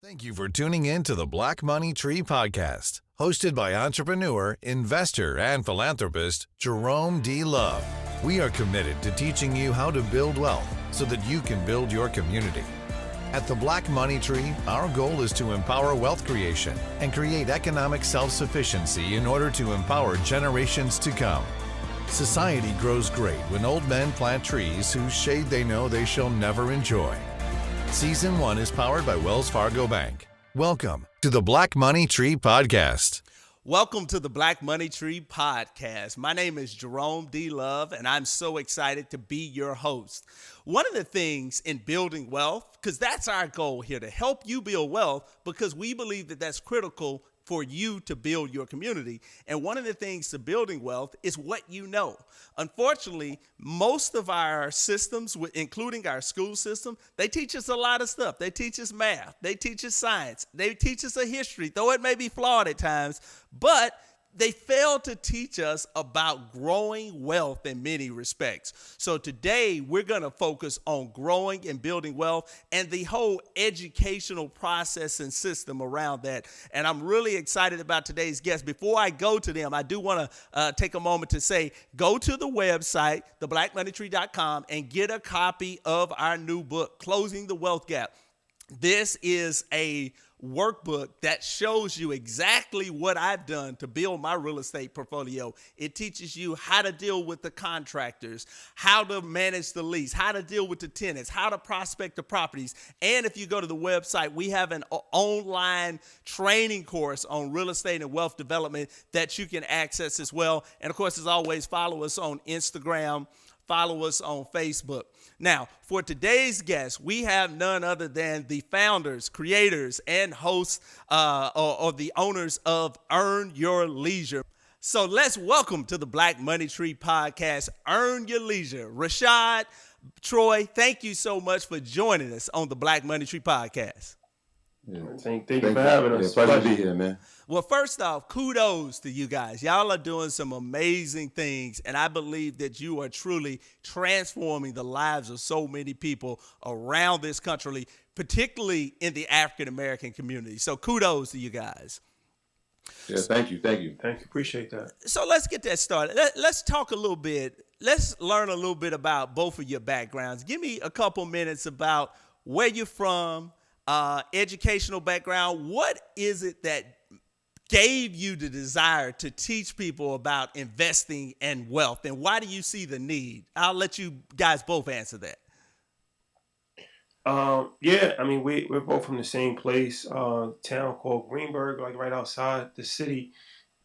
Thank you for tuning in to the Black Money Tree Podcast, hosted by entrepreneur, investor, and philanthropist Jerome D. Love. We are committed to teaching you how to build wealth so that you can build your community. At the Black Money Tree, our goal is to empower wealth creation and create economic self-sufficiency in order to empower generations to come. Society grows great when old men plant trees whose shade they know they shall never enjoy. Season 1 is powered by Wells Fargo Bank. Welcome to the Black Money Tree Podcast. Welcome to the Black Money Tree Podcast. My name is Jerome D. Love, and I'm so excited to be your host. One of the things in building wealth, because that's our goal here, to help you build wealth, because we believe that that's critical for you to build your community. And one of the things to building wealth is what you know. Unfortunately, most of our systems, including our school system, they teach us a lot of stuff. They teach us math. They teach us science. They teach us a history, though it may be flawed at times, but they fail to teach us about growing wealth in many respects. So today we're going to focus on growing and building wealth and the whole educational process and system around that. And I'm really excited about today's guest. Before I go to them, I do want to take a moment to say, go to the website, theblackmoneytree.com, and get a copy of our new book, Closing the Wealth Gap. This is a workbook that shows you exactly what I've done to build my real estate portfolio. It teaches you how to deal with the contractors, how to manage the lease, how to deal with the tenants, how to prospect the properties. And if you go to the website, we have an online training course on real estate and wealth development that you can access as well. And of course, as always, follow us on Instagram, follow us on Facebook. Now, for today's guest, we have none other than the founders, creators, and hosts or the owners of Earn Your Leisure. So let's welcome to the Black Money Tree Podcast, Earn Your Leisure. Rashad, Troy, thank you so much for joining us on the Black Money Tree Podcast. Yeah. Thank you for having us. Pleasure to be here, man. Well, first off, kudos to you guys. Y'all are doing some amazing things, and I believe that you are truly transforming the lives of so many people around this country, particularly in the African-American community. So kudos to you guys. Yeah, thank you. Appreciate that. So let's get that started. Let's talk a little bit. Let's learn a little bit about both of your backgrounds. Give me a couple minutes about where you're from, educational background. What is it that gave you the desire to teach people about investing and wealth, and why do you see the need? I'll let you guys both answer that. We're both from the same place, town called Greenburgh, like right outside the city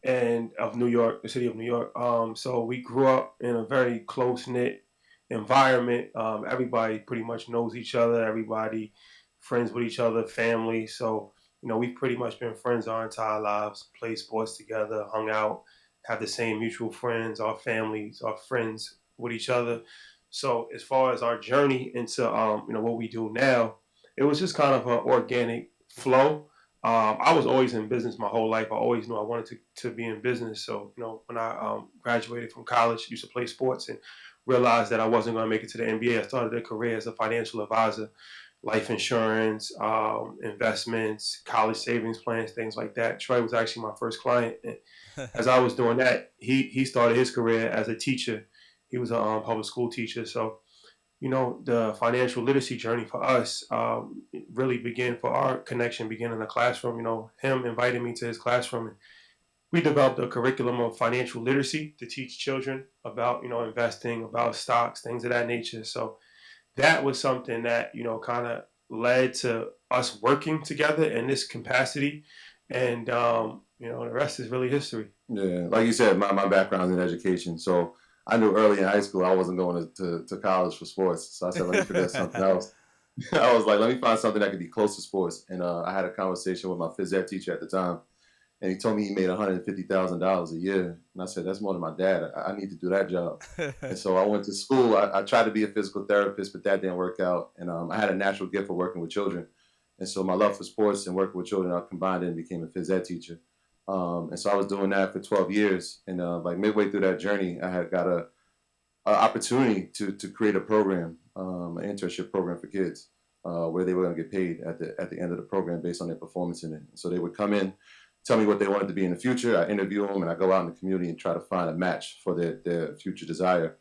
of New York, the city of New York. So we grew up in a very close-knit environment. Everybody pretty much knows each other. Everybody friends with each other, family. So we've pretty much been friends our entire lives, played sports together, hung out, have the same mutual friends, our families, our friends with each other. So as far as our journey into, what we do now, it was just kind of an organic flow. I was always in business my whole life. I always knew I wanted to be in business. So, when I graduated from college, used to play sports and realized that I wasn't going to make it to the NBA. I started a career as a financial advisor. Life insurance, investments, college savings plans, things like that. Troy was actually my first client. And as I was doing that, he started his career as a teacher. He was a public school teacher. So, the financial literacy journey for us really began, for our connection began in the classroom. Him invited me to his classroom, and we developed a curriculum of financial literacy to teach children about, investing, about stocks, things of that nature. So that was something that, kind of led to us working together in this capacity. And, the rest is really history. Yeah, like you said, my background in education. So I knew early in high school I wasn't going to college for sports. So I said, let me figure something else. I was like, let me find something that could be close to sports. And I had a conversation with my phys ed teacher at the time. And he told me he made $150,000 a year. And I said, that's more than my dad. I need to do that job. And so I went to school. I tried to be a physical therapist, but that didn't work out. And I had a natural gift for working with children. And so my love for sports and working with children, I combined it and became a phys ed teacher. And so I was doing that for 12 years. And like midway through that journey, I had got a opportunity to create a program, an internship program for kids. where they were going to get paid at the end of the program based on their performance in it. So they would come in, tell me what they wanted to be in the future. I interview them, and I go out in the community and try to find a match for their future desire.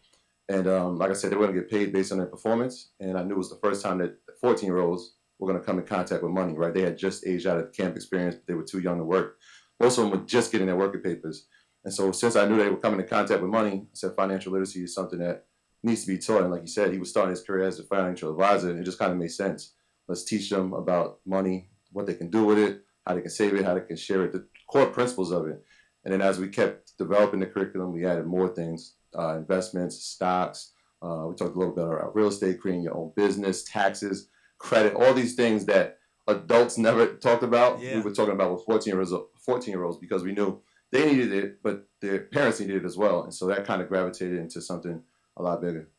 And like I said, they were going to get paid based on their performance. And I knew it was the first time that 14-year-olds were going to come in contact with money, right? They had just aged out of the camp experience, but they were too young to work. Most of them were just getting their working papers. And so since I knew they were coming in contact with money, I said financial literacy is something that needs to be taught. And like you said, he was starting his career as a financial advisor. And it just kind of made sense. Let's teach them about money, what they can do with it, how they can save it, how they can share it, the core principles of it. And then as we kept developing the curriculum, we added more things, investments, stocks. We talked a little bit about real estate, creating your own business, taxes, credit, all these things that adults never talked about. Yeah. We were talking about with 14-year-olds because we knew they needed it, but their parents needed it as well. And so that kind of gravitated into something a lot bigger.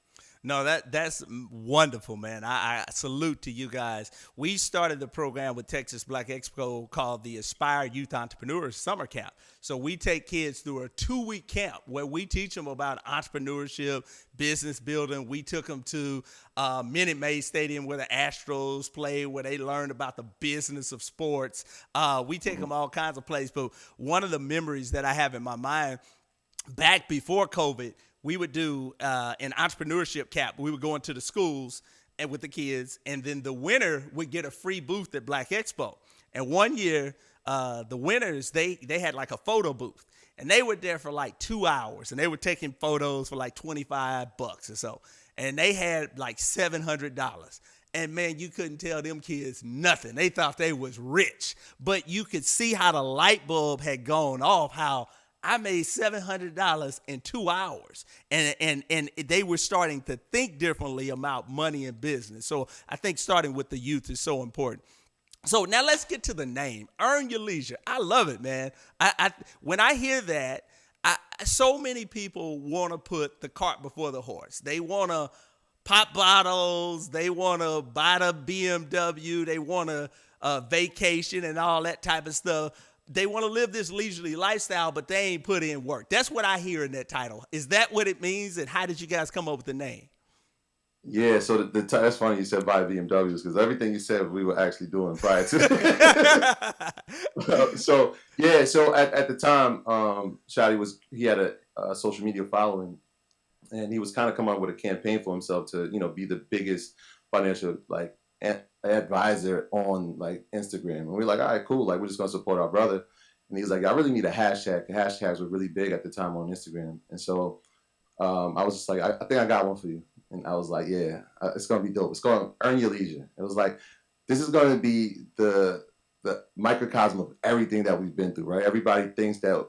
No, that's wonderful, man. I salute to you guys. We started the program with Texas Black Expo called the Aspire Youth Entrepreneurs Summer Camp. So we take kids through a 2-week camp where we teach them about entrepreneurship, business building. We took them to Minute Maid Stadium where the Astros play, where they learned about the business of sports. We take them all kinds of places. But one of the memories that I have in my mind, back before COVID, we would do an entrepreneurship camp. We would go into the schools and with the kids, and then the winner would get a free booth at Black Expo. And one year, the winners, they had like a photo booth, and they were there for like 2 hours, and they were taking photos for like $25 or so. And they had like $700. And man, you couldn't tell them kids nothing. They thought they was rich, but you could see how the light bulb had gone off, how I made $700 in 2 hours, and they were starting to think differently about money and business. So I think starting with the youth is so important. So now let's get to the name, Earn Your Leisure. I love it, man. When I hear that, so many people want to put the cart before the horse. They want to pop bottles. They want to buy the BMW. They want to vacation and all that type of stuff. They want to live this leisurely lifestyle, but they ain't put in work. That's what I hear in that title. Is that what it means? And how did you guys come up with the name? Yeah, so that's funny you said buy BMWs, because everything you said we were actually doing prior to. So at the time, Shadi he had a social media following, and he was kind of coming up with a campaign for himself to be the biggest financial advisor on like Instagram. And we're like, all right, cool. Like, we're just going to support our brother. And he's like, I really need a hashtag. And hashtags were really big at the time on Instagram. And so I was just like, I think I got one for you. And I was like, yeah, it's going to be dope. It's going to Earn Your Leisure. It was like, this is going to be the microcosm of everything that we've been through, right? Everybody thinks that,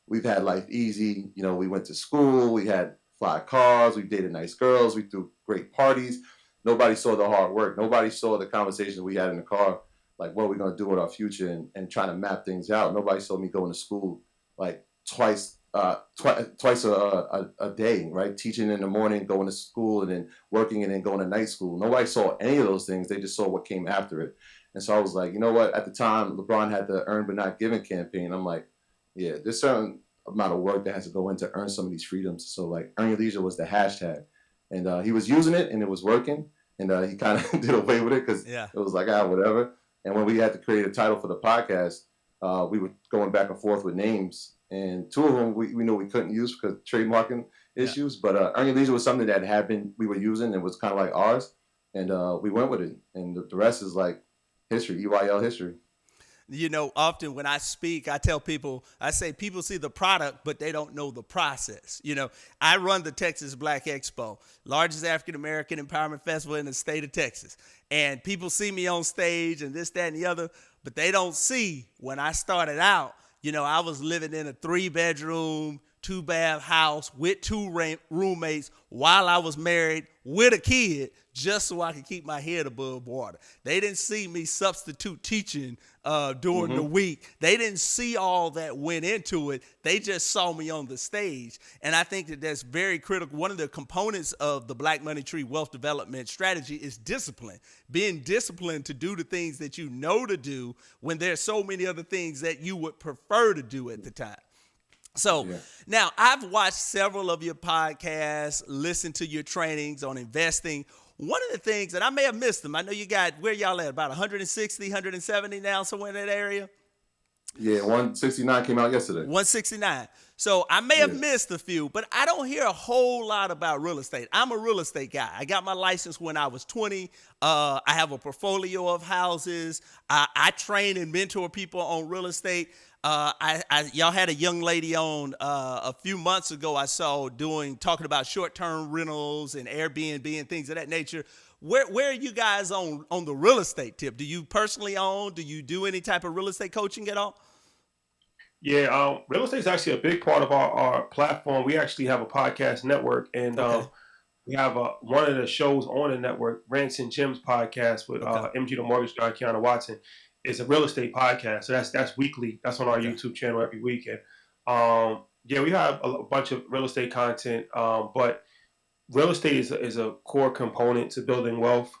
we've had life easy. We went to school. We had fly cars. We dated nice girls. We threw great parties. Nobody saw the hard work. Nobody saw the conversations we had in the car, like what are we going to do with our future and trying to map things out. Nobody saw me going to school like twice a day, right? Teaching in the morning, going to school, and then working, and then going to night school. Nobody saw any of those things. They just saw what came after it. And so I was like, you know what? At the time, LeBron had the Earn But Not Given campaign. I'm like, yeah, there's certain amount of work that has to go into earn some of these freedoms. So like Earn Your Leisure was the hashtag. And he was using it, and it was working. And he kind of did away with it because it was like, whatever. And when we had to create a title for the podcast, we were going back and forth with names. And two of them we knew we couldn't use because trademarking issues. But Earn Your Leisure was something that we were using and was kind of like ours. And we went with it. And the rest is like history, EYL history. Often when I speak, I tell people, I say people see the product, but they don't know the process. I run the Texas Black Expo, largest African-American empowerment festival in the state of Texas. And people see me on stage and this, that, and the other, but they don't see when I started out, I was living in a 3-bedroom, 2-bath house with 2 roommates while I was married with a kid, just so I could keep my head above water. They didn't see me substitute teaching during the week. They didn't see all that went into it. They just saw me on the stage. And I think that that's very critical. One of the components of the Black Money Tree wealth development strategy is discipline. Being disciplined to do the things that you know to do when there's so many other things that you would prefer to do at the time. So now I've watched several of your podcasts, listened to your trainings on investing. One of the things, and I may have missed them, I know you got, where y'all at, about 160, 170 now, somewhere in that area? Yeah, 169 came out yesterday. 169. So I may have missed a few, but I don't hear a whole lot about real estate. I'm a real estate guy. I got my license when I was 20. I have a portfolio of houses. I train and mentor people on real estate. Y'all had a young lady on a few months ago I saw talking about short-term rentals and Airbnb and things of that nature. Where are you guys on the real estate tip? Do you personally own? Do you do any type of real estate coaching at all? Yeah, real estate is actually a big part of our platform. We actually have a podcast network, and we have one of the shows on the network, Rants and Gems podcast with MG the Mortgage Guy, Kiana Watson. It's a real estate podcast, so that's weekly. That's on our YouTube channel every weekend. We have a bunch of real estate content, but real estate is a core component to building wealth.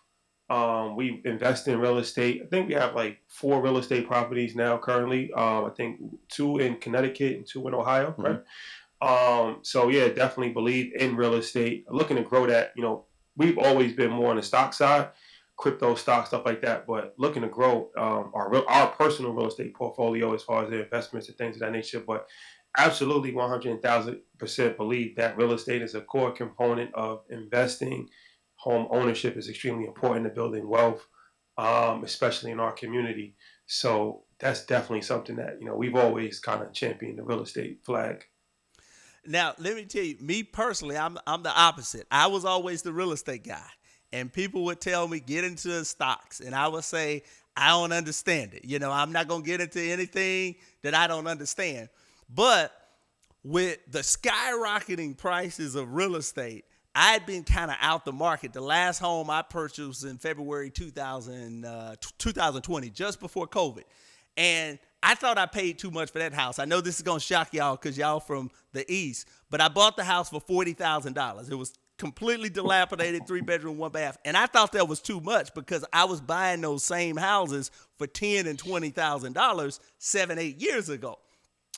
We invest in real estate. I think we have like 4 real estate properties now currently. I think 2 in Connecticut and 2 in Ohio, right? Definitely believe in real estate. Looking to grow that. We've always been more on the stock side, crypto stock, stuff like that, but looking to grow our personal real estate portfolio as far as the investments and things of that nature. But absolutely 100,000% believe that real estate is a core component of investing. Home ownership is extremely important to building wealth, especially in our community. So that's definitely something that, we've always kind of championed the real estate flag. Now, let me tell you, me personally, I'm the opposite. I was always the real estate guy, and people would tell me, get into stocks, and I would say, I don't understand it. I'm not going to get into anything that I don't understand. But with the skyrocketing prices of real estate, I'd been kind of out the market. The last home I purchased was in February 2020, just before COVID. And I thought I paid too much for that house. I know this is going to shock y'all because y'all from the East, but I bought the house for $40,000. It was completely dilapidated, 3-bedroom, 1-bath. And I thought that was too much because I was buying those same houses for $10,000 and $20,000 7-8 years ago.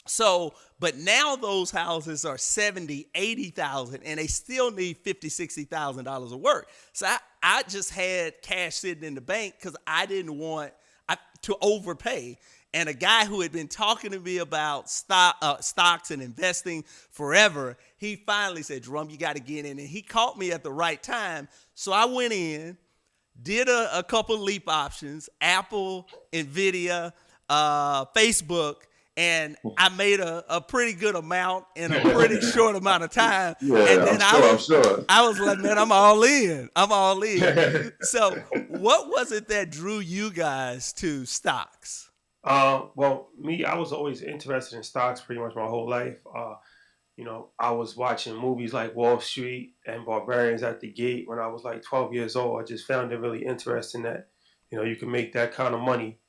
So, but now those houses are $70,000, $80,000, and they still need $50,000, $60,000 of work. So I just had cash sitting in the bank because I didn't want to overpay. And a guy who had been talking to me about stocks and investing forever, he finally said, Jerome, you got to get in. And he caught me at the right time. So I went in, did a couple leap options, Apple, NVIDIA, Facebook, and I made a pretty good amount in a pretty short amount of time. Yeah, and then I'm sure. I was like, man, I'm all in. So what was it that drew you guys to stocks? Well, me, I was always interested in stocks pretty much my whole life. I was watching movies like Wall Street and Barbarians at the Gate when I was like 12 years old. I just found it really interesting that, you can make that kind of money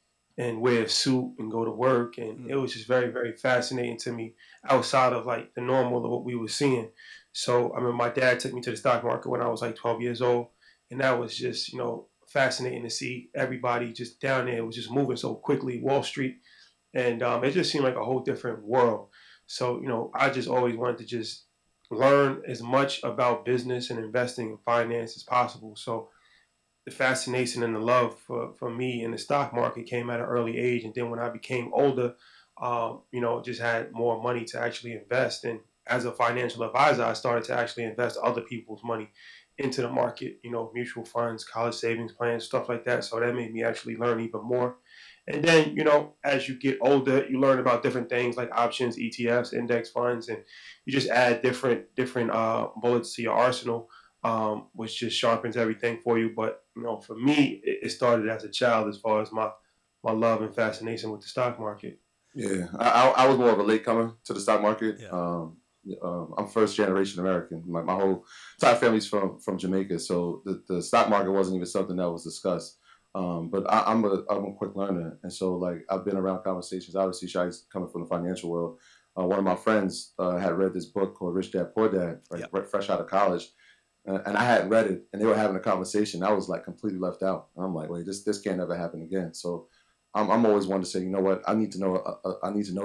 and wear a suit and go to work. And it was just very, very fascinating to me outside of like the normal of what we were seeing. So, I mean, my dad took me to the stock market when I was like 12 years old. And that was just, fascinating to see everybody just down there. It was just moving so quickly, Wall Street. And it just seemed like a whole different world. So, I just always wanted to just learn as much about business and investing and finance as possible. So the fascination and the love for me in the stock market came at an early age. And then when I became older, just had more money to actually invest. And as a financial advisor, I started to actually invest other people's money into the market, mutual funds, college savings plans, stuff like that. So that made me actually learn even more. And then, as you get older, you learn about different things like options, ETFs, index funds, and you just add different bullets to your arsenal, which just sharpens everything for you. But, for me, it started as a child as far as my love and fascination with the stock market. Yeah, I was more of a latecomer to the stock market. Yeah. I'm first generation American. My whole entire family's from Jamaica, so the stock market wasn't even something that was discussed. But I'm a quick learner, and so like I've been around conversations. Obviously, Shai's coming from the financial world. One of my friends had read this book called Rich Dad Poor Dad, fresh out of college, and I hadn't read it, and they were having a conversation. I was like completely left out. And I'm like, wait, this can't ever happen again. So I'm always one to say, you know what, I need to know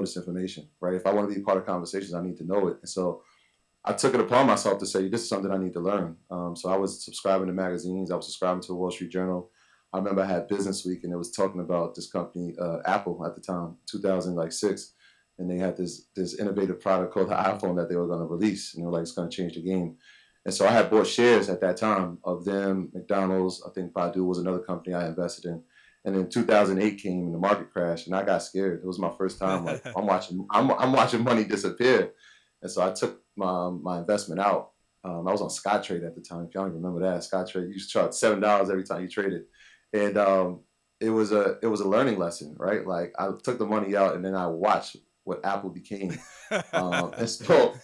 this information, right? If I want to be part of conversations, I need to know it. And so I took it upon myself to say, this is something I need to learn. So I was subscribing to magazines. I was subscribing to the Wall Street Journal. I remember I had Business Week, and it was talking about this company, Apple at the time, 2006. And they had this innovative product called the iPhone that they were going to release. And they were like, it's going to change the game. And so I had bought shares at that time of them, McDonald's. I think Baidu was another company I invested in. And then 2008 came and the market crashed, and I got scared. It was my first time. Like I'm watching money disappear. And so I took my investment out. I was on Scottrade at the time. If y'all don't remember that, Scottrade, you used to charge $7 every time you traded. And it was a learning lesson, right? Like I took the money out and then I watched what Apple became. And so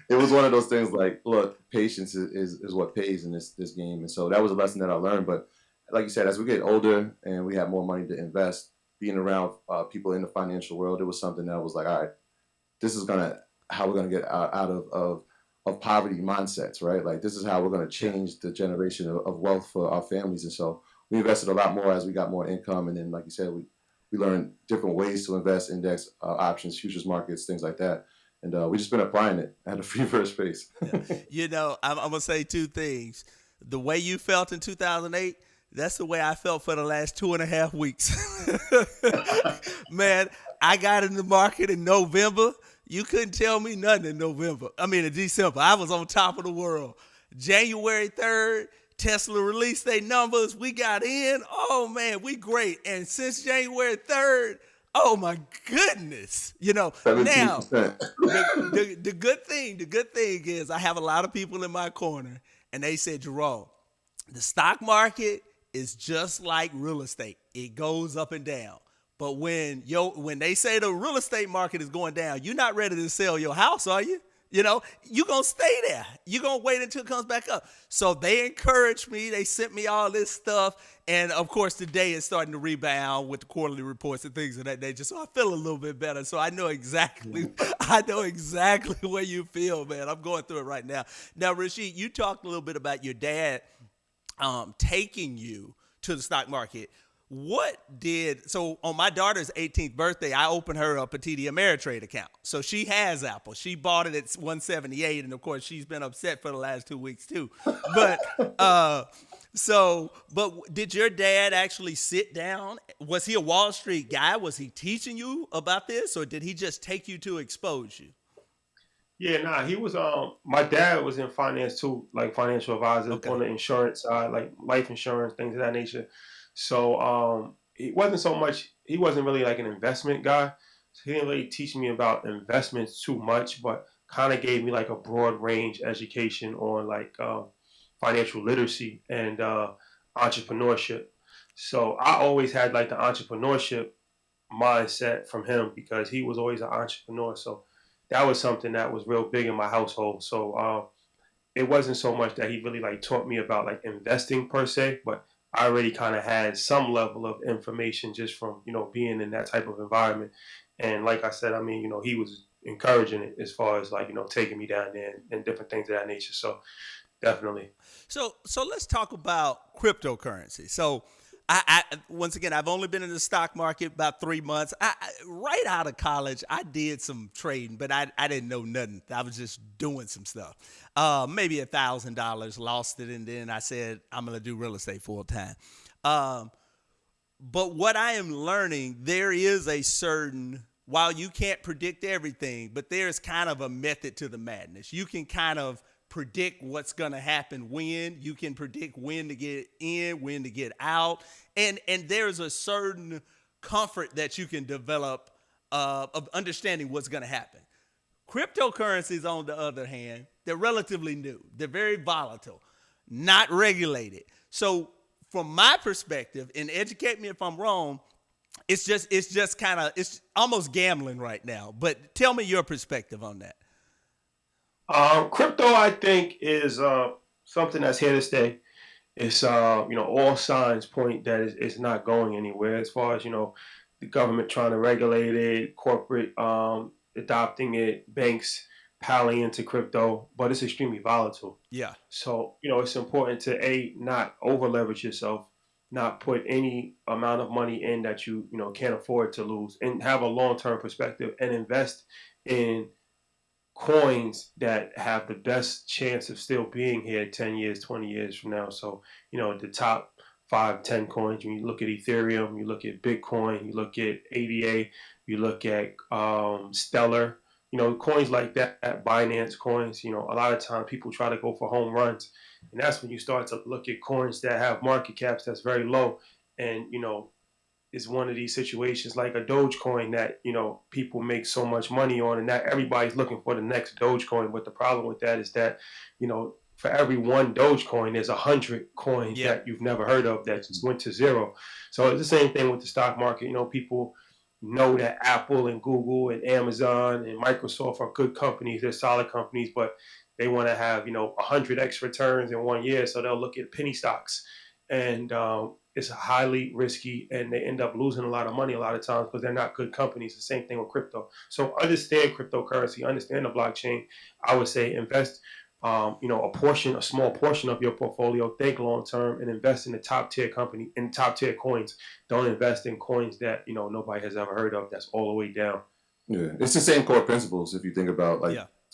it was one of those things like, look, patience is what pays in this game. And so that was a lesson that I learned. But like you said, as we get older and we have more money to invest, being around people in the financial world, it was something that was like, all right, this is how we're going to get out of poverty mindsets, right? Like this is how we're going to change the generation of wealth for our families. And so we invested a lot more as we got more income. And then, like you said, we learned different ways to invest, index options, futures markets, things like that. And we just been applying it at a free first space. You know, I'm going to say two things. The way you felt in 2008, that's the way I felt for the last 2.5 weeks. Man, I got in the market in November. You couldn't tell me nothing in in December. I was on top of the world. January 3rd, Tesla released their numbers. We got in. Oh, man, we great. And since January 3rd, oh, my goodness. You know, 17%. Now, the good thing is I have a lot of people in my corner, and they said, Jerome, the stock market is just like real estate. It goes up and down. But when they say the real estate market is going down, you're not ready to sell your house, are you? You know, you're going to stay there. You're going to wait until it comes back up. So they encouraged me. They sent me all this stuff. And, of course, today it's starting to rebound with the quarterly reports and things of that nature. So I feel a little bit better. So I know exactly where you feel, man. I'm going through it right now. Now, Rashid, you talked a little bit about your dad taking you to the stock market. So on my daughter's 18th birthday, I opened her up a TD Ameritrade account. So she has Apple. She bought it at 178, and of course she's been upset for the last 2 weeks too. But but did your dad actually sit down? Was he a Wall Street guy? Was he teaching you about this, or did he just take you to expose you? Yeah, he was. My dad was in finance too, like financial advisor on the insurance side, like life insurance, things of that nature. So he wasn't really like an investment guy. So he didn't really teach me about investments too much, but kind of gave me like a broad range education on like financial literacy and entrepreneurship. So I always had like the entrepreneurship mindset from him because he was always an entrepreneur. So that was something that was real big in my household. So it wasn't so much that he really like taught me about like investing per se, but I already kind of had some level of information just from, being in that type of environment. And like I said, he was encouraging it as far as like, taking me down there and different things of that nature. So definitely. So let's talk about cryptocurrency. So I once again, I've only been in the stock market about 3 months. Right out of college, I did some trading, but I didn't know nothing. I was just doing some stuff. Maybe $1,000, lost it, and then I said, I'm going to do real estate full time. But what I am learning, there is a certain, while you can't predict everything, but there's kind of a method to the madness. You can kind of predict what's going to happen when. You can predict when to get in, when to get out. And there's a certain comfort that you can develop of understanding what's going to happen. Cryptocurrencies, on the other hand, they're relatively new. They're very volatile, not regulated. So from my perspective, and educate me if I'm wrong, it's almost gambling right now. But tell me your perspective on that. Crypto, I think, is something that's here to stay. It's, all signs point that it's not going anywhere as far as, the government trying to regulate it, corporate adopting it, banks piling into crypto, but it's extremely volatile. Yeah. So, it's important to, not over leverage yourself, not put any amount of money in that you can't afford to lose, and have a long-term perspective and invest in coins that have the best chance of still being here 10 years, 20 years from now. So, the top 5, 10 coins, when you look at Ethereum, you look at Bitcoin, you look at ADA, you look at Stellar, coins like that, Binance coins, a lot of times people try to go for home runs. And that's when you start to look at coins that have market caps that's very low. And, is one of these situations like a Dogecoin that, people make so much money on, and not everybody's looking for the next Dogecoin. But the problem with that is that, for every one Dogecoin, there's 100 coins that you've never heard of that just went to zero. So it's the same thing with the stock market. People know that Apple and Google and Amazon and Microsoft are good companies. They're solid companies, but they want to have, 100x returns in 1 year. So they'll look at penny stocks, and it's highly risky, and they end up losing a lot of money a lot of times because they're not good companies. The same thing with crypto. So understand cryptocurrency, understand the blockchain. I would say invest, a small portion of your portfolio, think long term, and invest in the top tier company, in top tier coins. Don't invest in coins that, nobody has ever heard of, that's all the way down. Yeah, it's the same core principles if you think about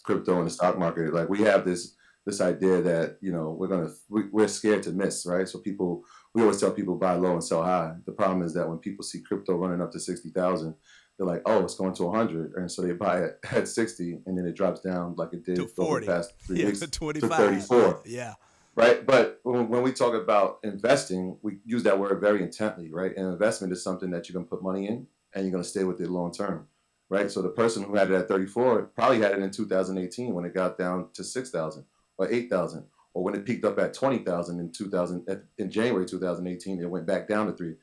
crypto and the stock market. Like we have this idea that we're scared to miss, right? So we always tell people buy low and sell high. The problem is that when people see crypto running up to 60,000, they're like, oh, it's going to 100, and so they buy it at 60, and then it drops down like it did over the past 3 weeks to 34. Yeah. Right, but when we talk about investing, we use that word very intently, right? And investment is something that you're going to put money in, and you're going to stay with it long term, right? So the person who had it at 34 probably had it in 2018 when it got down to 6,000 or 8,000, or when it peaked up at 20,000 in January 2018, it went back down to 3.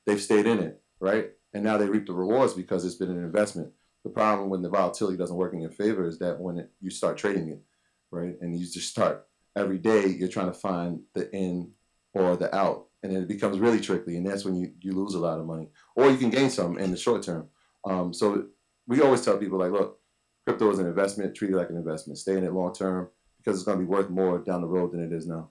They've stayed in it, right? And now they reap the rewards because it's been an investment. The problem when the volatility doesn't work in your favor is that when you start trading it, right? And you just start every day, you're trying to find the in or the out. And then it becomes really tricky. And that's when you lose a lot of money. Or you can gain some in the short term. So we always tell people, like, look, crypto is an investment. Treat it like an investment. Stay in it long term because it's going to be worth more down the road than it is now.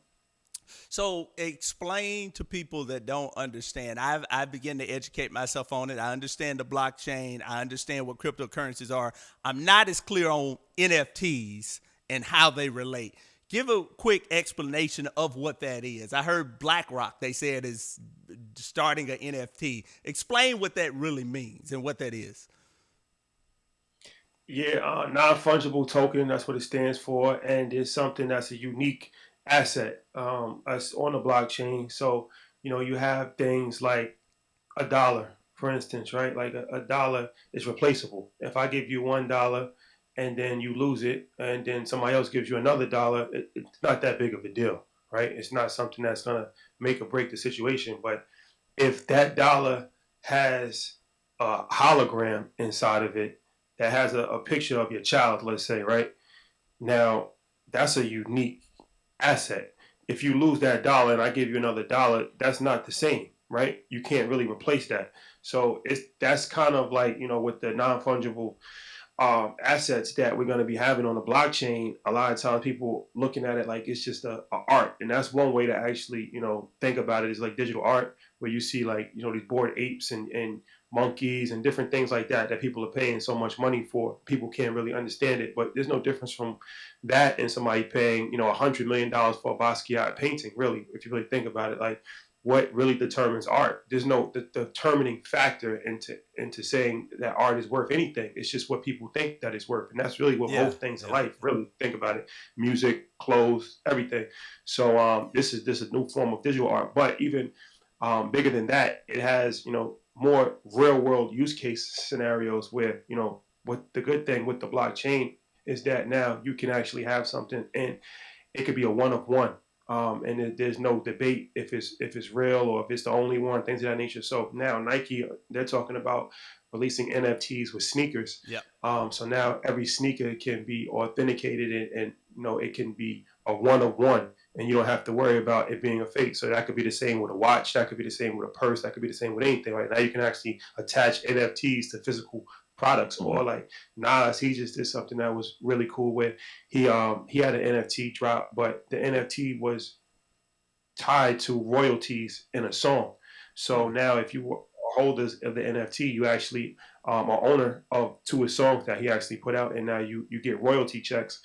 So explain to people that don't understand. I've begun to educate myself on it. I understand the blockchain. I understand what cryptocurrencies are. I'm not as clear on NFTs and how they relate. Give a quick explanation of what that is. I heard BlackRock, they said, is starting an NFT. Explain what that really means and what that is. Yeah, non-fungible token, that's what it stands for. And it's something that's a unique asset that's on the blockchain. So, you have things like $1, for instance, right? Like a dollar is replaceable. If I give you $1 and then you lose it, and then somebody else gives you another dollar, it's not that big of a deal, right? It's not something that's going to make or break the situation. But if that dollar has a hologram inside of it that has a picture of your child, let's say, right? Now, that's a unique asset. If you lose that dollar and I give you another dollar, that's not the same, right? You can't really replace that. So that's kind of like, with the non-fungible assets that we're going to be having on the blockchain, a lot of times people looking at it like it's just a art. And that's one way to actually, think about it, is like digital art, where you see like, these bored apes and monkeys and different things like that people are paying so much money for. People can't really understand it, but there's no difference from that and somebody paying, $100 million for a Basquiat painting, really, if you really think about it. Like, what really determines art? There's no determining factor into saying that art is worth anything. It's just what people think that it's worth. And that's really what most things in life, really think about it. Music, clothes, everything. So this is a new form of digital art. But even bigger than that, it has, more real world use case scenarios where, what the good thing with the blockchain is that now you can actually have something, and it could be a one of one. And there's no debate if it's real or if it's the only one, things of that nature. So now Nike, they're talking about releasing NFTs with sneakers. Yeah. So now every sneaker can be authenticated and it can be a one of one, and you don't have to worry about it being a fake. So that could be the same with a watch. That could be the same with a purse. That could be the same with anything. Right now you can actually attach NFTs to physical products. Or like Nas, he just did something that was really cool where he had an NFT drop, but the NFT was tied to royalties in a song. So now if you holders of the NFT, you actually are owner of 2 of his songs that he actually put out, and now you get royalty checks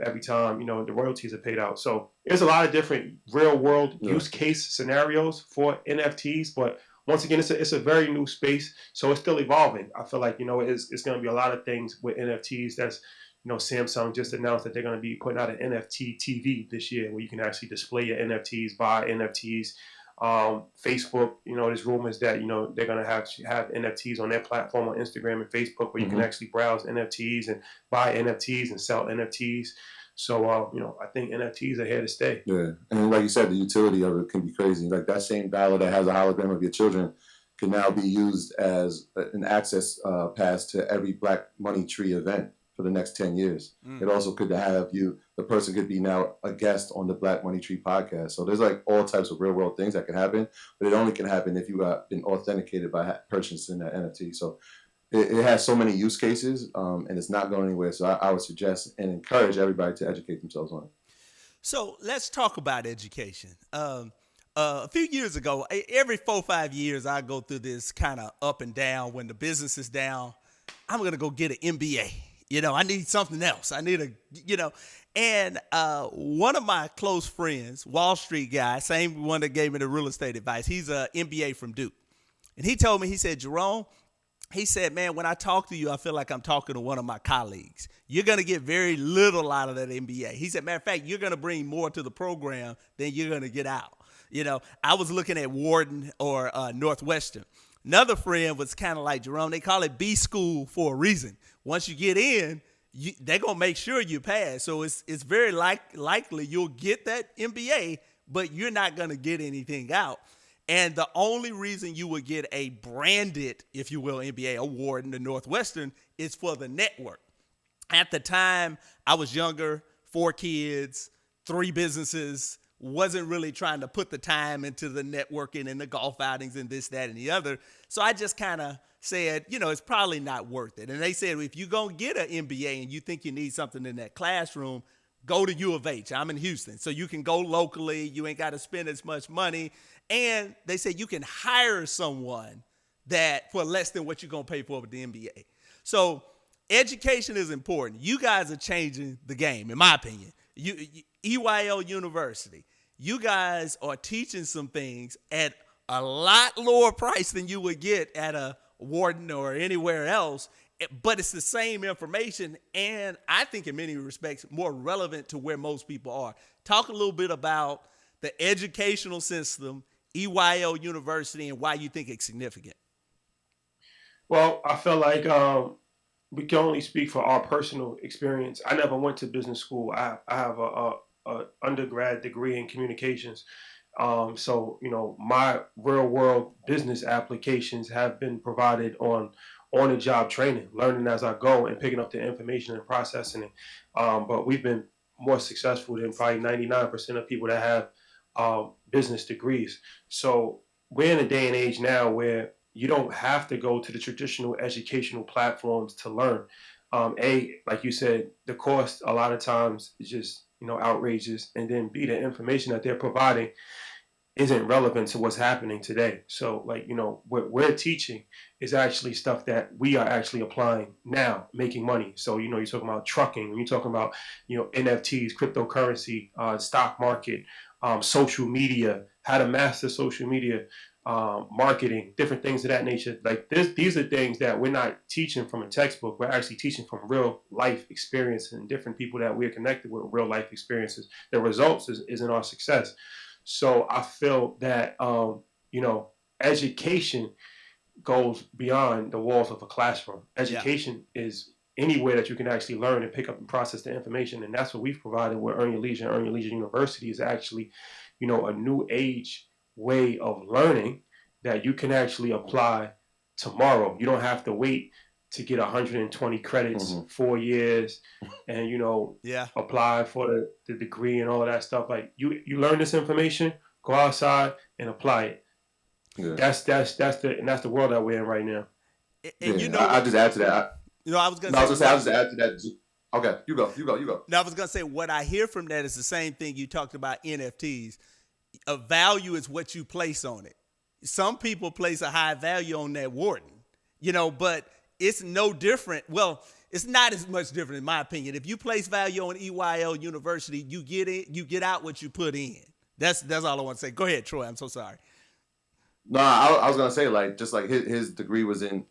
every time, you know, the royalties are paid out. So there's a lot of different real world use case scenarios for NFTs, but once again, it's a very new space, so it's still evolving. I feel like, you know, it's going to be a lot of things with NFTs. That's, you know, Samsung just announced that they're going to be putting out an NFT TV this year where you can actually display your NFTs, buy NFTs. Facebook, you know, there's rumors that, you know, they're going to have NFTs on their platform on Instagram and Facebook where you can actually browse NFTs and buy NFTs and sell NFTs. So, you know, I think NFTs are here to stay. Yeah. And like you said, the utility of it can be crazy. Like that same dollar that has a hologram of your children can now be used as an access pass to every Black Money Tree event for the next 10 years. It also could have the person could be now a guest on the Black Money Tree podcast. So there's like all types of real world things that can happen, but it only can happen if you have been authenticated by purchasing that NFT. So it has so many use cases and it's not going anywhere. So I would suggest and encourage everybody to educate themselves on it. So let's talk about education. A few years ago, every 4 or 5 years, I go through this kind of up and down. When the business is down, I'm going to go get an MBA. You know, I need something else. I need and one of my close friends, Wall Street guy, same one that gave me the real estate advice, he's an MBA from Duke. And he told me, he said, Jerome, he said, man, when I talk to you, I feel like I'm talking to one of my colleagues. You're going to get very little out of that MBA. He said, matter of fact, you're going to bring more to the program than you're going to get out. You know, I was looking at Wharton or Northwestern. Another friend was kind of like, Jerome, they call it B school for a reason. Once you get in, they're going to make sure you pass. So it's very likely you'll get that MBA, but you're not going to get anything out. And the only reason you would get a branded, if you will, MBA award in the Northwestern is for the network. At the time, I was younger, 4 kids, 3 businesses, wasn't really trying to put the time into the networking and the golf outings and this, that, and the other. So I just kind of said, you know, it's probably not worth it. And they said, if you're going to get an MBA and you think you need something in that classroom, go to U of H. I'm in Houston. So you can go locally. You ain't got to spend as much money. And they say you can hire someone that for less than what you're going to pay for with the MBA. So education is important. You guys are changing the game, in my opinion. EYL University, you guys are teaching some things at a lot lower price than you would get at a Wharton or anywhere else, but it's the same information, and I think in many respects more relevant to where most people are. Talk a little bit about the educational system, EYL University, and why you think it's significant. Well, I feel like we can only speak for our personal experience. I never went to business school. I have a undergrad degree in communications. So, you know, my real world business applications have been provided on the job training, learning as I go and picking up the information and processing it. But we've been more successful than probably 99% of people that have business degrees. So we're in a day and age now where you don't have to go to the traditional educational platforms to learn. Like you said, the cost a lot of times is just, you know, outrageous. And then B, the information that they're providing isn't relevant to what's happening today. So, like, you know, what we're teaching is actually stuff that we are actually applying now, making money. So, you know, you're talking about trucking, when you're talking about, you know, NFTs, cryptocurrency, stock market, social media, how to master social media, marketing, different things of that nature. Like these are things that we're not teaching from a textbook. We're actually teaching from real life experience and different people that we're connected with real life experiences. The results is in our success. So I feel that, you know, education goes beyond the walls of a classroom. Education is anywhere that you can actually learn and pick up and process the information. And that's what we've provided with Earn Your Leisure. Earn Your Leisure University is actually, you know, a new age way of learning that you can actually apply tomorrow. You don't have to wait to get 120 credits, 4 years, and, you know, apply for the degree and all of that stuff. Like you learn this information, go outside and apply it. Yeah. That's the world that we're in right now. And you know, I'll just add to that. I was gonna say, I'll just add to that. Okay, you go. Now I was gonna say, what I hear from that is the same thing you talked about NFTs. A value is what you place on it. some people place a high value on that Wharton, but it's no different. Well, it's not as much different in my opinion. If you place value on EYL University, you get out what you put in. That's all I want to say. Go ahead, Troy. I'm so sorry. No, I was gonna say, like, just like his degree was in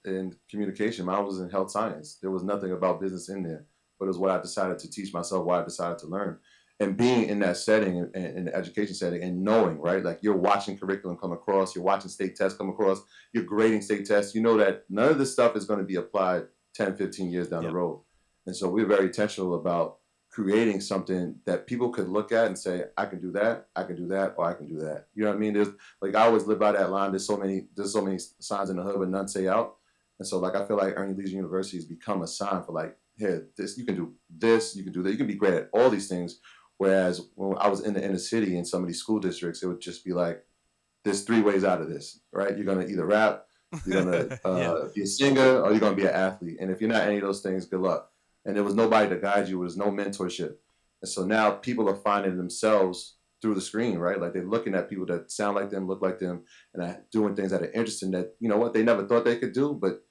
communication, mine was in health science. There was nothing about business in there, but it was what I decided to teach myself, what I decided to learn. And being in that setting, in the education setting, and knowing, right, like you're watching curriculum come across, you're watching state tests come across, you're grading state tests, you know that none of this stuff is going to be applied 10, 15 years down the road. And so we're very intentional about creating something that people could look at and say, I can do that, or I can do that. You know what I mean? There's, like, I always live by that line. There's so many signs in the hood, but none say out. And so, like, I feel like Ernie Leasing University has become a sign for, like, here, this, you can do this, you can do that. You can be great at all these things. Whereas when I was in the inner city in some of these school districts, it would just be like, there's 3 ways out of this, right? You're going to either rap, you're going to be a singer, or you're going to be an athlete. And if you're not any of those things, good luck. And there was nobody to guide you. There was no mentorship. And so now people are finding themselves through the screen, right? Like they're looking at people that sound like them, look like them, and are doing things that are interesting that, you know what, they never thought they could do, but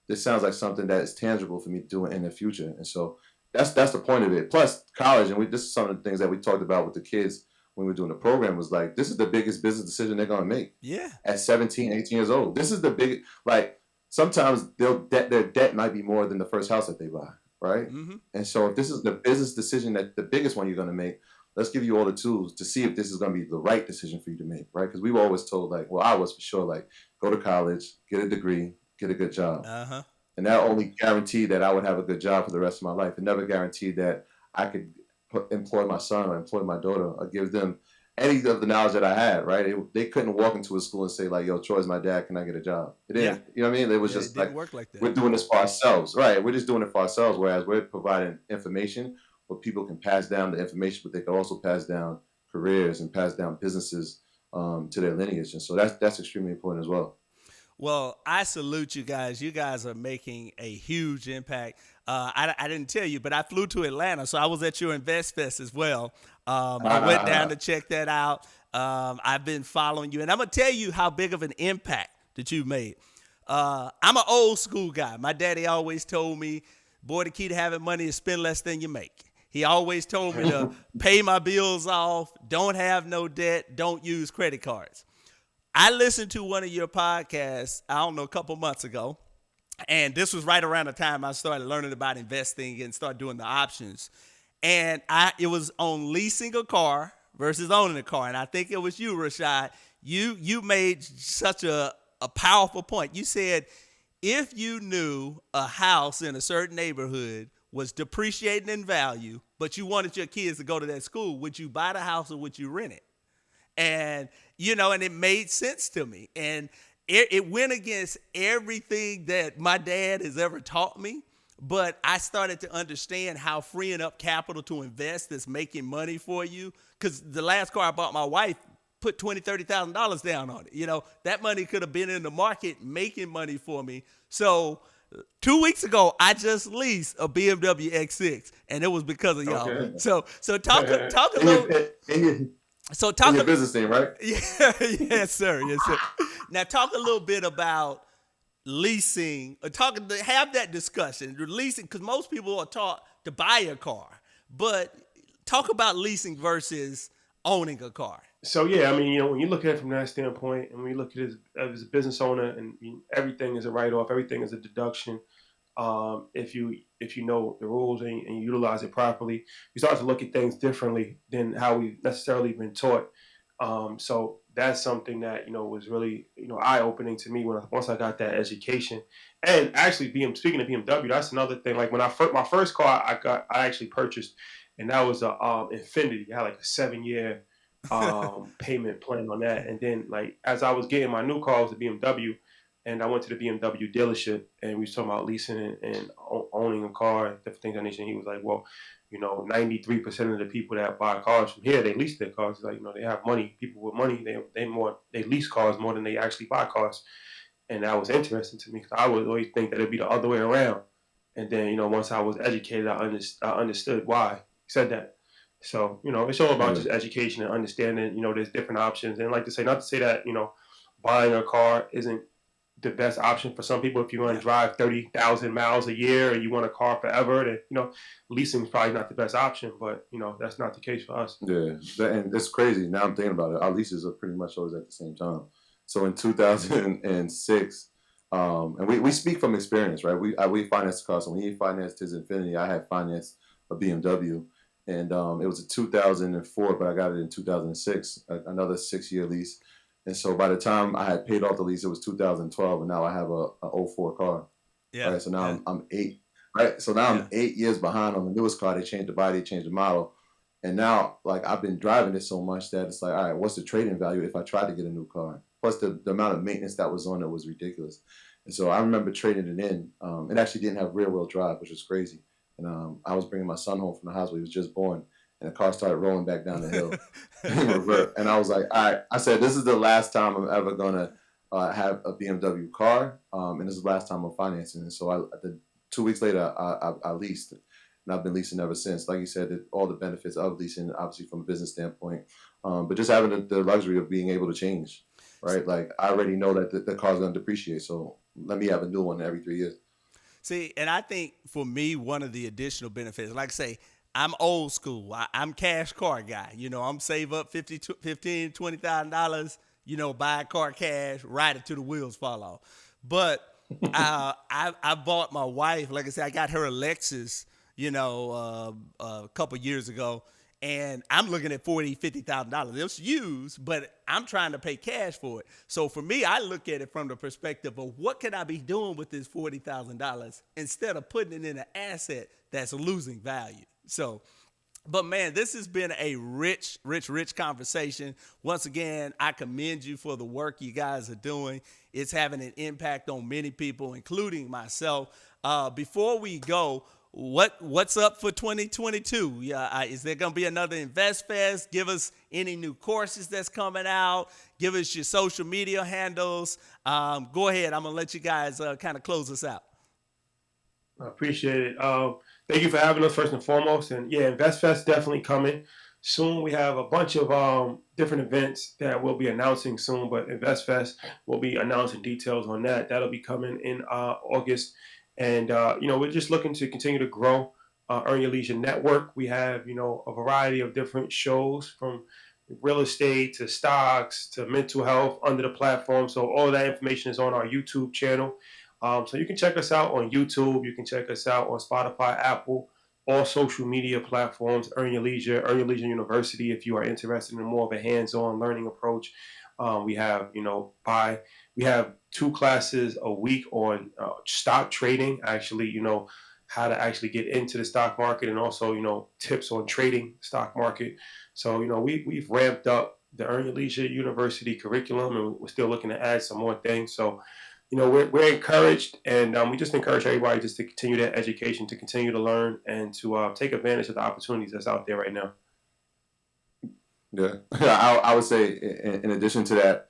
this sounds like something that is tangible for me to do in the future. And so that's the point of it. Plus college, and this is some of the things that we talked about with the kids when we were doing the program, was like, this is the biggest business decision they're going to make. Yeah. At 17, 18 years old. This is the big, like, sometimes their debt might be more than the first house that they buy. Right? Mm-hmm. And so if this is the business decision, that the biggest one you're going to make, let's give you all the tools to see if this is going to be the right decision for you to make, right? Because we were always told, like, well, I was for sure, like, go to college, get a degree, get a good job. Uh-huh. And that only guaranteed that I would have a good job for the rest of my life. It never guaranteed that I could employ my son or employ my daughter or give them any of the knowledge that I had, right? They couldn't walk into a school and say, like, yo, Troy's my dad, can I get a job? It didn't. Yeah. You know what I mean? It was just it didn't work like that. We're doing this for ourselves, right? We're just doing it for ourselves, whereas we're providing information where people can pass down the information, but they can also pass down careers and pass down businesses to their lineage. And so that's extremely important as well. Well, I salute you guys. You guys are making a huge impact. I didn't tell you, but I flew to Atlanta, so I was at your Invest Fest as well. I went down to check that out. I've been following you, and I'm going to tell you how big of an impact that you made. I'm an old school guy. My daddy always told me, boy, the key to having money is spend less than you make. He always told me to pay my bills off, don't have no debt, don't use credit cards. I listened to one of your podcasts, I don't know, a couple months ago, and this was right around the time I started learning about investing and started doing the options. And it was on leasing a car versus owning a car. And I think it was you, Rashad. You made such a powerful point. You said, if you knew a house in a certain neighborhood was depreciating in value, but you wanted your kids to go to that school, would you buy the house or would you rent it? And, and it made sense to me. And it went against everything that my dad has ever taught me. But I started to understand how freeing up capital to invest is making money for you. Because the last car I bought my wife put $20,000, $30,000 down on it. That money could have been in the market making money for me. So 2 weeks ago, I just leased a BMW X6, and it was because of y'all. Okay. So talk a little. So talk your business team, right? Yeah, yes, sir. Now talk a little bit about leasing. Have that discussion. Leasing, because most people are taught to buy a car, but talk about leasing versus owning a car. So yeah, I mean, when you look at it from that standpoint, and when you look at it as a business owner, and everything is a write-off, everything is a deduction. If you know the rules and you utilize it properly, you start to look at things differently than how we've necessarily been taught. So that's something that was really eye-opening to me once I got that education. And actually, speaking of BMW, that's another thing. Like when my first car I actually purchased, and that was a Infiniti. I had like a 7-year payment plan on that. And then like as I was getting my new car, it was a BMW. And I went to the BMW dealership, and we was talking about leasing and owning a car and different things of that nature. And he was like, well, 93% of the people that buy cars from here, they lease their cars. It's like, they have money. People with money, they lease cars more than they actually buy cars. And that was interesting to me because I would always think that it'd be the other way around. And then, once I was educated, I understood why he said that. So, it's all about just education and understanding, there's different options. And like to say, not to say that, buying a car isn't the best option for some people. If you want to drive 30,000 miles a year and you want a car forever, then, leasing is probably not the best option, but, that's not the case for us. Yeah, and it's crazy. Now I'm thinking about it. Our leases are pretty much always at the same time. So in 2006, and we speak from experience, right? We financed the car. So when he financed his Infiniti, I had financed a BMW. And it was a 2004, but I got it in 2006, another 6-year lease. And so by the time I had paid off the lease, it was 2012, and now I have a 04 car. Yeah. Right. So now I'm 8. Right. So now I'm 8 years behind on the newest car. They changed the body, they changed the model. And now, like, I've been driving it so much that it's like, all right, what's the trade-in value if I tried to get a new car? Plus the amount of maintenance that was on it was ridiculous. And so I remember trading it in. It actually didn't have rear-wheel drive, which was crazy. And I was bringing my son home from the hospital. He was just born. And the car started rolling back down the hill in reverse. And I was like, all right. I said, this is the last time I'm ever going to have a BMW car. And this is the last time I'm financing it. So 2 weeks later, I leased it. And I've been leasing ever since. Like you said, all the benefits of leasing, obviously from a business standpoint, but just having the luxury of being able to change, right? Like, I already know that the car's going to depreciate. So let me have a new one every 3 years. See, and I think for me, one of the additional benefits, like I say, I'm old school. I'm cash car guy. I'm save up $15,000, $20,000, buy a car cash, ride it till the wheels fall off. But I bought my wife, like I said, I got her a Lexus, a couple years ago, and I'm looking at $40,000, $50,000. It's used, but I'm trying to pay cash for it. So for me, I look at it from the perspective of what can I be doing with this $40,000 instead of putting it in an asset that's losing value. So, but man, this has been a rich conversation. Once again, I commend you for the work you guys are doing. It's having an impact on many people, including myself. Before we go, what's up for 2022? Is there going to be another Invest Fest? Give us any new courses that's coming out. Give us your social media handles. Go ahead. I'm going to let you guys kind of close us out. I appreciate it. Thank you for having us first and foremost. And yeah, Invest Fest definitely coming soon. We have a bunch of different events that we'll be announcing soon, but Invest Fest, we'll be announcing details on that. That'll be coming in August. And, we're just looking to continue to grow Earn Your Leisure Network. We have, a variety of different shows from real estate to stocks to mental health under the platform. So all that information is on our YouTube channel. So you can check us out on YouTube. You can check us out on Spotify, Apple, all social media platforms, Earn Your Leisure University, if you are interested in more of a hands-on learning approach. We have, we have 2 classes a week on stock trading, actually, how to actually get into the stock market, and also, tips on trading stock market. So, we've ramped up the Earn Your Leisure University curriculum, and we're still looking to add some more things. So, we're encouraged, and we just encourage everybody just to continue that education, to continue to learn, and to take advantage of the opportunities that's out there right now. Yeah, I would say in addition to that,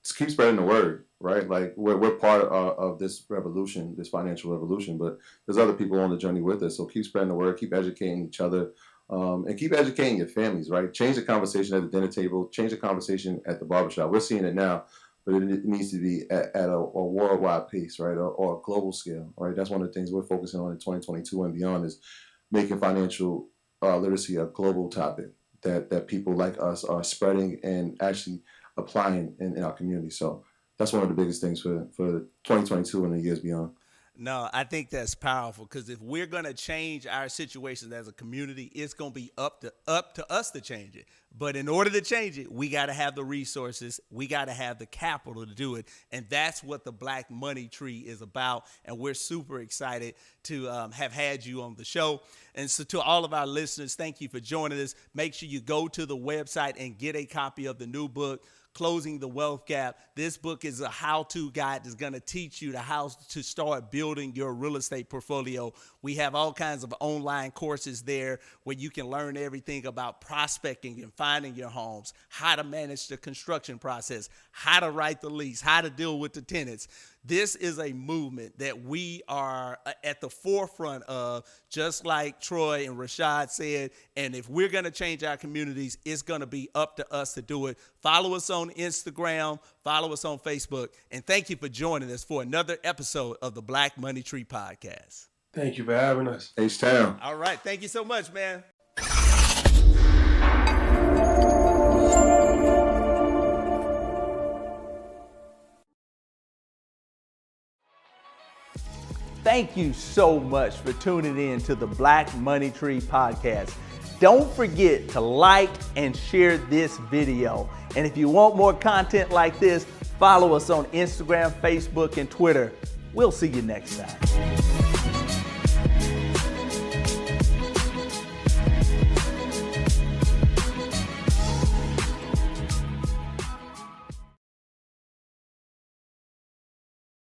just keep spreading the word, right? Like we're part of this revolution, this financial revolution, but there's other people on the journey with us. So keep spreading the word, keep educating each other, and keep educating your families, right? Change the conversation at the dinner table, change the conversation at the barbershop. We're seeing it now, but it needs to be at a worldwide pace, right? Or a global scale, right? That's one of the things we're focusing on in 2022 and beyond, is making financial literacy a global topic that people like us are spreading and actually applying in our community. So that's one of the biggest things for 2022 and the years beyond. No, I think that's powerful, because if we're going to change our situations as a community, it's going to be up to us to change it. But in order to change it, we got to have the resources. We got to have the capital to do it. And that's what the Black Money Tree is about. And we're super excited to have had you on the show. And so to all of our listeners, thank you for joining us. Make sure you go to the website and get a copy of the new book, Closing the Wealth Gap. This book is a how-to guide that's going to teach you how to start building your real estate portfolio. We have all kinds of online courses there where you can learn everything about prospecting and finding your homes, how to manage the construction process, how to write the lease, how to deal with the tenants. This is a movement that we are at the forefront of, just like Troy and Rashad said. And if we're going to change our communities, it's going to be up to us to do it. Follow us on Instagram, follow us on Facebook, and thank you for joining us for another episode of the Black Money Tree Podcast. Thank you for having us. H-Town. All right. Thank you so much, man. Thank you so much for tuning in to the Black Money Tree Podcast. Don't forget to like and share this video. And if you want more content like this, follow us on Instagram, Facebook, and Twitter. We'll see you next time.